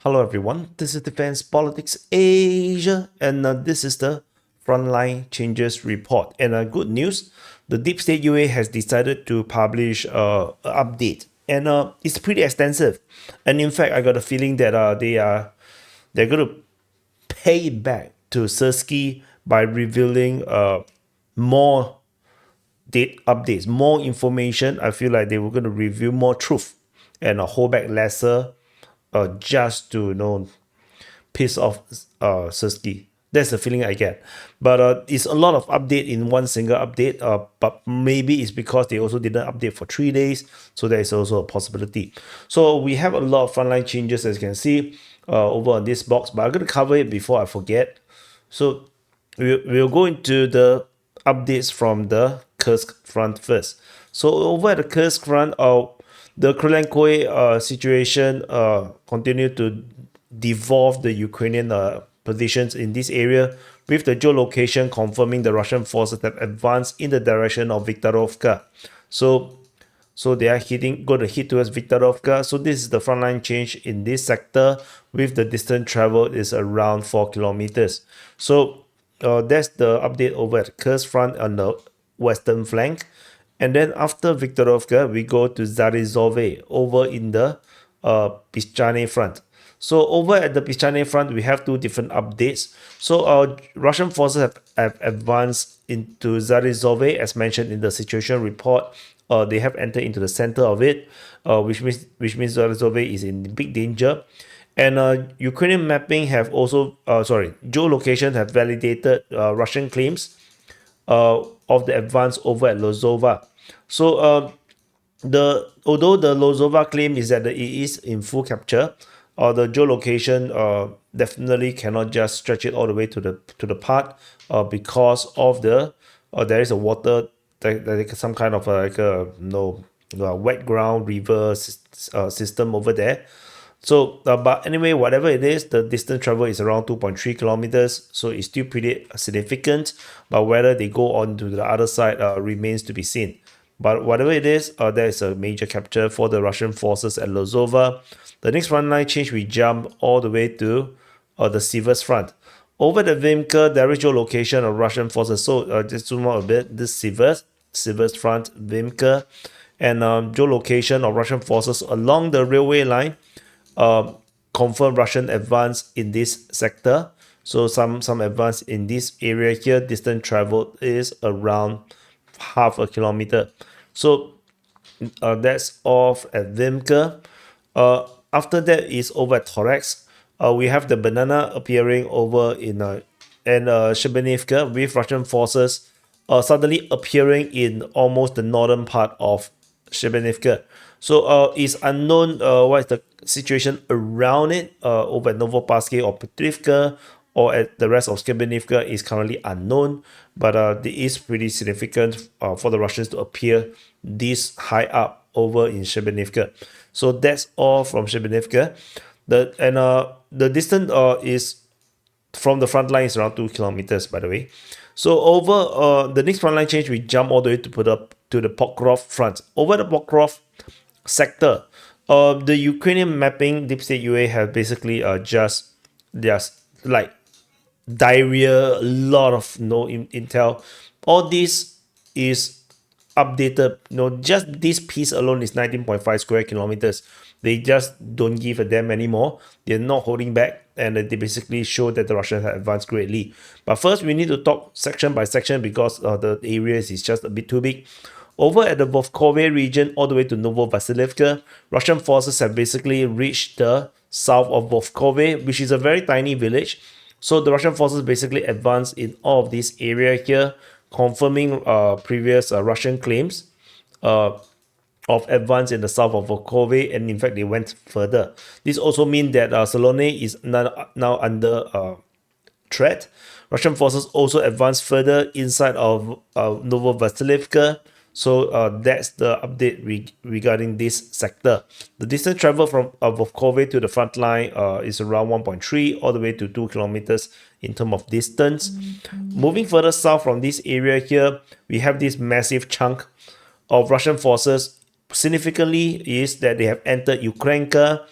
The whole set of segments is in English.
Hello everyone, this is Defense Politics Asia, and this is the Frontline Changes Report. And good news, the Deep State UA has decided to publish an update, and it's pretty extensive. And in fact, I got a feeling that they're going to pay it back to Sirsky by revealing more date updates, more information. I feel like they were going to reveal more truth and hold back lesser, just to piss off Sirsky. That's the feeling I get. But it's a lot of update in one single update. But maybe it's because they also didn't update for 3 days, so there is also a possibility. So we have a lot of frontline changes, as you can see over on this box. But I'm going to cover it before I forget. So we'll go into the updates from the Kursk front first. So over at the Kursk front, the Kurakhove situation continued to devolve the Ukrainian positions in this area, with the geolocation confirming the Russian forces have advanced in the direction of Viktorovka. So they are going to hit towards Viktorovka. So this is the frontline change in this sector, with the distance traveled is around 4 kilometers. So that's the update over at Kursk front on the western flank. And then after Viktorovka, we go to Zaporizhzhia over in the Pishchane front. So over at the Pishchane front, we have two different updates. So Russian forces have advanced into Zaporizhzhia, as mentioned in the situation report. They have entered into the center of it, which means Zaporizhzhia is in big danger. And Ukrainian mapping have also, geolocation have validated Russian claims of the advance over at Lozova. So although the Lozova claim is that it is in full capture, the geolocation definitely cannot just stretch it all the way to the part, because of the there is a water, like some kind of wet ground river system over there. So, but anyway, whatever it is, the distance travel is around 2.3 kilometers, so it's still pretty significant. But whether they go on to the other side remains to be seen. But whatever it is, there is a major capture for the Russian forces at Lozova. The next frontline change, we jump all the way to the Siversk front. Over the Vimka, there is geolocation of Russian forces. So just zoom out a bit, this Siversk front, Vimka, and geolocation of Russian forces along the railway line. Confirm Russian advance in this sector. So some advance in this area here. Distance traveled is around half a kilometer. So that's off at Vimka. After that is over at Toreks. We have the banana appearing over in Shebeniivka, with Russian forces suddenly appearing in almost the northern part of Shebeniivka. So it's unknown what is the situation around it over at Novopolsky or Petrivka or at the rest of Shebeniivka is currently unknown, but it is pretty significant for the Russians to appear this high up over in Shebeniivka. So that's all from Shebeniivka. The distance is from the front line is around 2 kilometers, by the way. So over the next front line change, we jump all the way to put up to the Pokrovsk front. Over the Pokrovsk sector, the Ukrainian mapping Deep State UA have basically just like diarrhea, a lot of intel. All this is updated. Just this piece alone is 19.5 square kilometers. They just don't give a damn anymore. They're not holding back, and they basically show that the Russians have advanced greatly. But first, we need to talk section by section, because the areas is just a bit too big. Over at the Pokrovsk region, all the way to Novosilka, Russian forces have basically reached the south of Pokrovsk, which is a very tiny village. So the Russian forces basically advanced in all of this area here, confirming previous Russian claims of advance in the south of Kurakhove, and in fact they went further. This also means that Salone is now under threat. Russian forces also advanced further inside of Novosilka. So that's the update regarding this sector. The distance traveled from Kurakhove to the front line is around 1.3 all the way to 2 kilometers in terms of distance. Moving further south from this area here, we have this massive chunk of Russian forces. Significantly is that they have entered Ukrainka.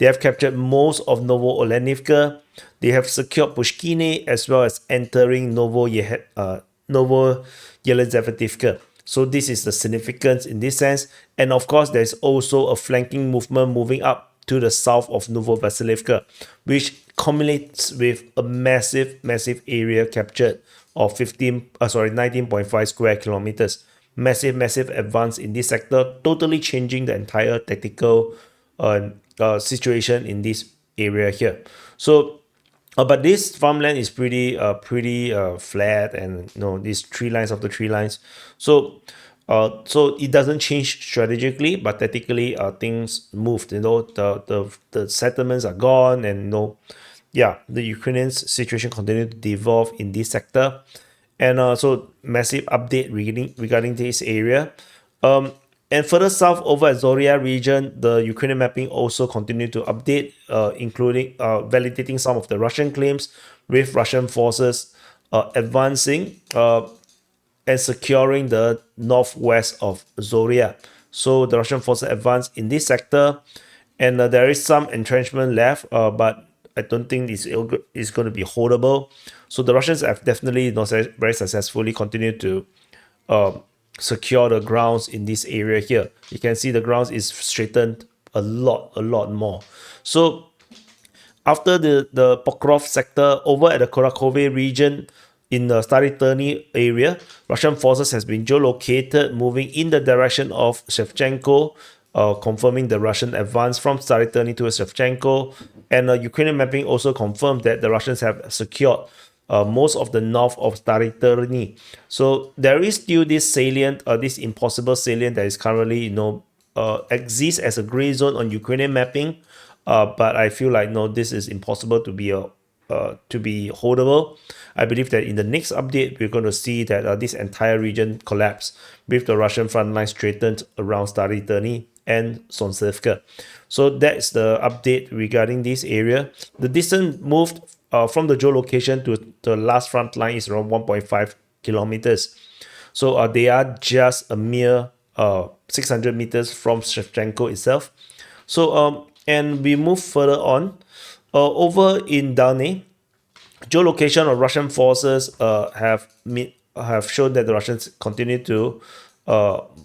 They have captured most of Novosilka. They have secured Pishchane as well as entering Novoyelizaveta. So this is the significance in this sense. And of course, there's also a flanking movement moving up to the south of Novosilka, which culminates with a massive area captured of 19.5 square kilometers. Massive advance in this sector, totally changing the entire tactical situation in this area here. So but this farmland is pretty flat, and these tree lines after tree lines. So it doesn't change strategically, but tactically things moved. The settlements are gone, and yeah, the Ukrainian situation continued to devolve in this sector. And so massive update regarding this area. And further south over at Zoria region, the Ukrainian mapping also continued to update, including validating some of the Russian claims, with Russian forces advancing and securing the northwest of Zoria. So the Russian forces advanced in this sector, and there is some entrenchment left, but I don't think it's going to be holdable. So the Russians have definitely very successfully continued to secure the grounds in this area here. You can see the grounds is straightened a lot more. So after the Pokrovsk sector, over at the Kurakhove region in the Staryi area, Russian forces has been geolocated, moving in the direction of Shevchenko, confirming the Russian advance from Staryi to Shevchenko. And Ukrainian mapping also confirmed that the Russians have secured most of the north of Staryi. So there is still this salient, this impossible salient that is currently, exists as a gray zone on Ukrainian mapping. But I feel like this is impossible to be holdable. I believe that in the next update, we're going to see that this entire region collapse, with the Russian front line straightened around Staryi and Sontsevka. So that's the update regarding this area. The distance moved from the geolocation to the last front line is around 1.5 kilometers. So they are just a mere 600 meters from Shevchenko itself. So and we move further on. Over in Dalny, geolocation of Russian forces have shown that the Russians continue to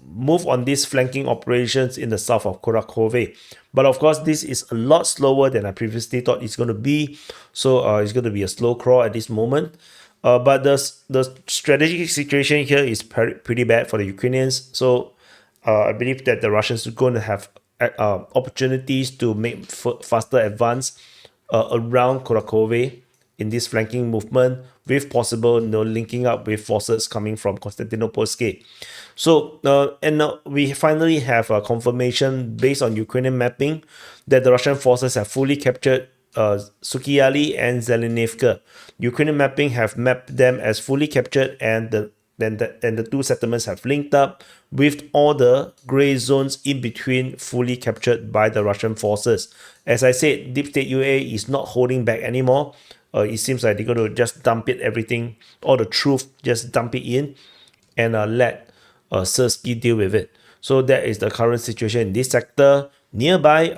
move on these flanking operations in the south of Kurakhove. But of course, this is a lot slower than I previously thought it's going to be. So it's going to be a slow crawl at this moment. But the strategic situation here is pretty bad for the Ukrainians. So I believe that the Russians are going to have opportunities to make faster advance around Kurakhove in this flanking movement, with possible linking up with forces coming from Konstantinopolsk. So and we finally have a confirmation based on Ukrainian mapping that the Russian forces have fully captured Sukyali and Zelenivka. Ukrainian mapping have mapped them as fully captured, and the two settlements have linked up, with all the gray zones in between fully captured by the Russian forces. As I said, Deep State UA is not holding back anymore. It seems like they're going to just dump it, everything, all the truth, just dump it in, and let Siversk deal with it. So that is the current situation in this sector. Nearby,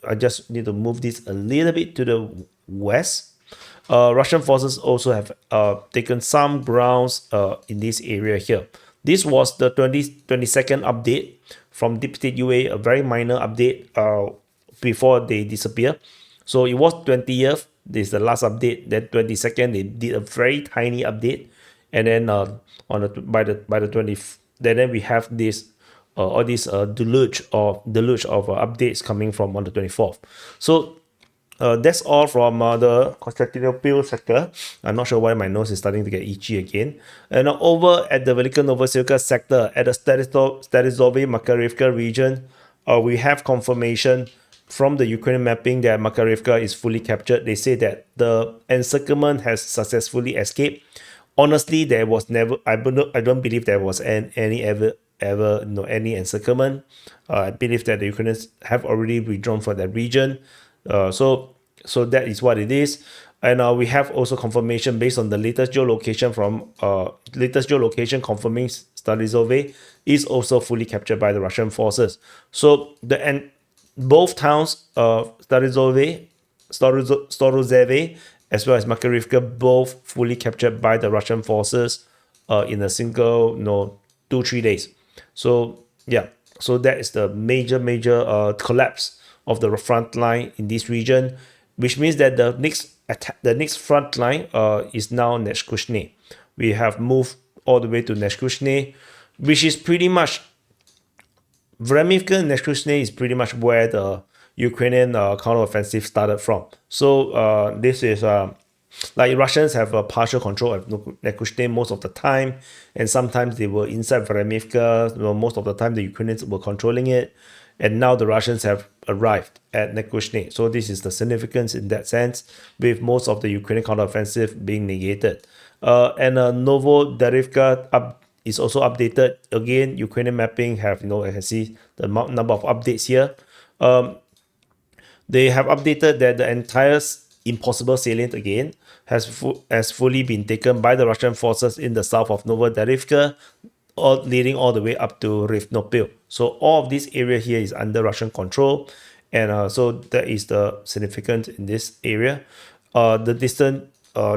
I just need to move this a little bit to the west. Russian forces also have taken some grounds in this area here. This was the 22nd update from Deep State UA, a very minor update before they disappear. So it was 20th, this is the last update. Then 22nd, they did a very tiny update, and then by the 20th, then we have this all this deluge of updates coming from on the 24th. So that's all from the Constantinople sector. I'm not sure why my nose is starting to get itchy again. And over at the V-Novosilka sector, at the Starizove-Makarivka region, we have confirmation from the Ukrainian mapping that Makarivka is fully captured. They say that the encirclement has successfully escaped. Honestly, there was never. I don't believe there was any encirclement. I believe that the Ukrainians have already withdrawn from that region. So that is what it is. And we have also confirmation based on the latest geolocation confirming Starizove is also fully captured by the Russian forces. So both towns, Starozheve, as well as Makarivka, both fully captured by the Russian forces in a single, 2-3 days. So yeah, so that is the major collapse of the front line in this region, which means that the next front line is now Neshkushne. We have moved all the way to Neshkushne, which is pretty much Vremivka and Neshkushne is pretty much where the Ukrainian counteroffensive started from. So this is like Russians have a partial control of Nekushne most of the time, and sometimes they were inside Vremivka. Most of the time the Ukrainians were controlling it, and now the Russians have arrived at Nekushne. So this is the significance in that sense, with most of the Ukrainian counteroffensive being negated. And Novosilka is also updated. Again, Ukrainian mapping have, I can see the number of updates here. They have updated that the entire impossible salient again has fully been taken by the Russian forces in the south of Novosilka, leading all the way up to Rivnopil. So all of this area here is under Russian control, and so that is the significance in this area. The distance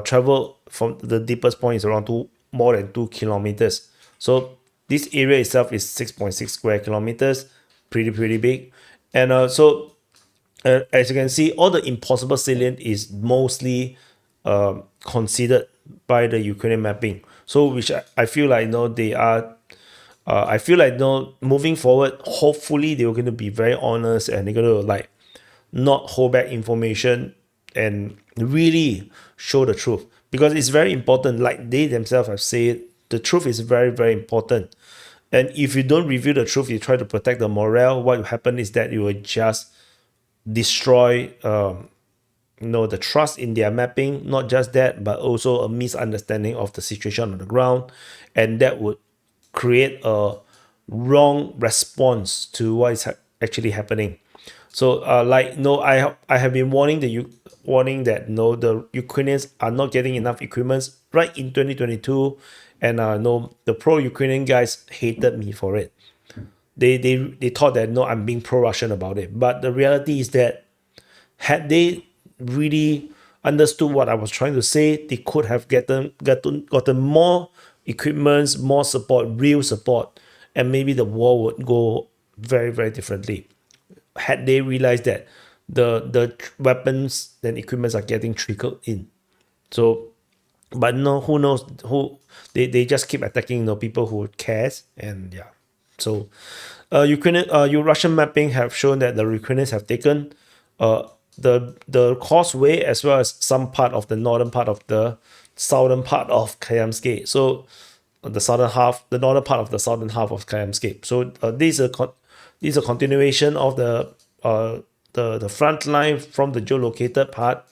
travel from the deepest point is around more than 2 kilometers. So this area itself is 6.6 square kilometers, pretty big, and so as you can see, all the impossible salient is mostly considered by the Ukrainian mapping. So which I feel like they are. I feel like moving forward, hopefully they're going to be very honest and they're going to like not hold back information and really show the truth, because it's very important. Like they themselves have said, the truth is very important. And if you don't reveal the truth, you try to protect the morale, what will happen is that you will just destroy the trust in their mapping. Not just that, but also a misunderstanding of the situation on the ground, and that would create a wrong response to what is actually happening. So I have been warning that the Ukrainians are not getting enough equipment right in 2022, and the pro-Ukrainian guys hated me for it. They thought that I'm being pro-Russian about it, but the reality is that had they really understood what I was trying to say, they could have gotten more equipments, more support, real support, and maybe the war would go very differently. Had they realized that the weapons and equipments are getting trickled in. So, but no, who knows who they just keep attacking people who cares, and yeah. So Russian mapping have shown that the Ukrainians have taken the causeway as well as some part of the northern part of the southern part of Kayamsky. So the northern part of the southern half of Kayamsky. So this is a continuation of the front line from the geolocated part.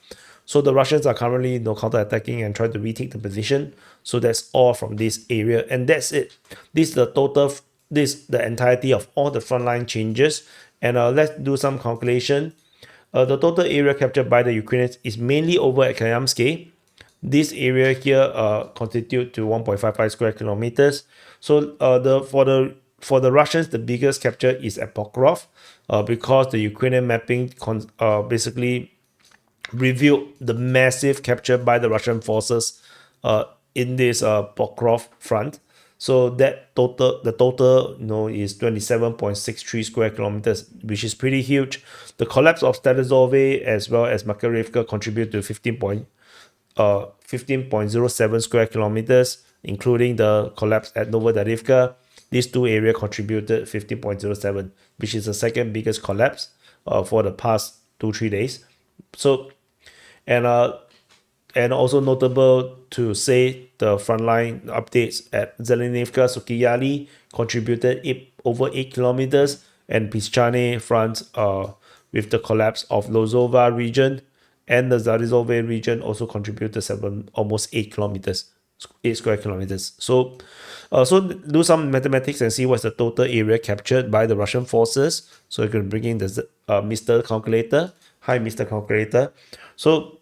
So the Russians are currently counter-attacking and trying to retake the position. So that's all from this area, and that's it. This is the entirety of all the frontline changes. And let's do some calculation. The total area captured by the Ukrainians is mainly over at Kayamsky. This area here constitute to 1.55 square kilometers. So for the Russians, the biggest capture is at Pokrovsk, because the Ukrainian mapping basically revealed the massive capture by the Russian forces in this Pokrovsk front. So the total is 27.63 square kilometers, which is pretty huge. The collapse of Starozhzhia as well as Makarivka contribute to 15.07 square kilometers, including the collapse at Novosilka. These two areas contributed 15.07, which is the second biggest collapse for the past 2-3 days. So, and also notable to say, the frontline updates at Zelenivka Sukiyali contributed over 8 kilometers, and Pishchane front with the collapse of Lozova region and the Zaporizhzhia region also contributed almost 8 kilometers, 8 square kilometers. So do some mathematics and see what's the total area captured by the Russian forces. So you can bring in the Mr. Calculator. Hi, Mr. Calculator. So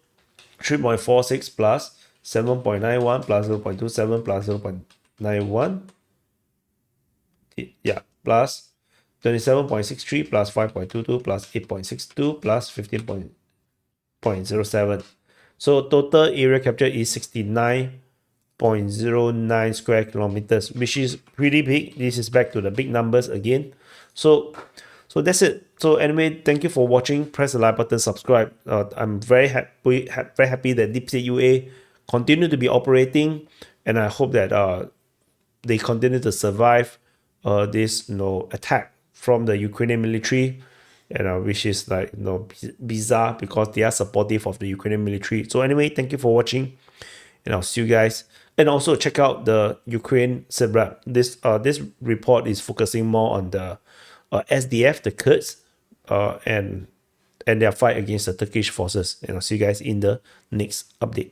3.46 plus 7.91 plus 0.27 plus 0.91. Yeah, plus 27.63 plus 5.22 plus 8.62 plus 15.07. So total area capture is 69.09 square kilometers, which is pretty big. This is back to the big numbers again. So that's it. So anyway, thank you for watching. Press the like button, subscribe. I'm very happy that Deep State UA continue to be operating, and I hope that they continue to survive this attack from the Ukrainian military, and which is like bizarre because they are supportive of the Ukrainian military. So anyway, thank you for watching, and I'll see you guys. And also check out the Ukraine Siversk. This report is focusing more on the SDF, the Kurds, and their fight against the Turkish forces. And I'll see you guys in the next update.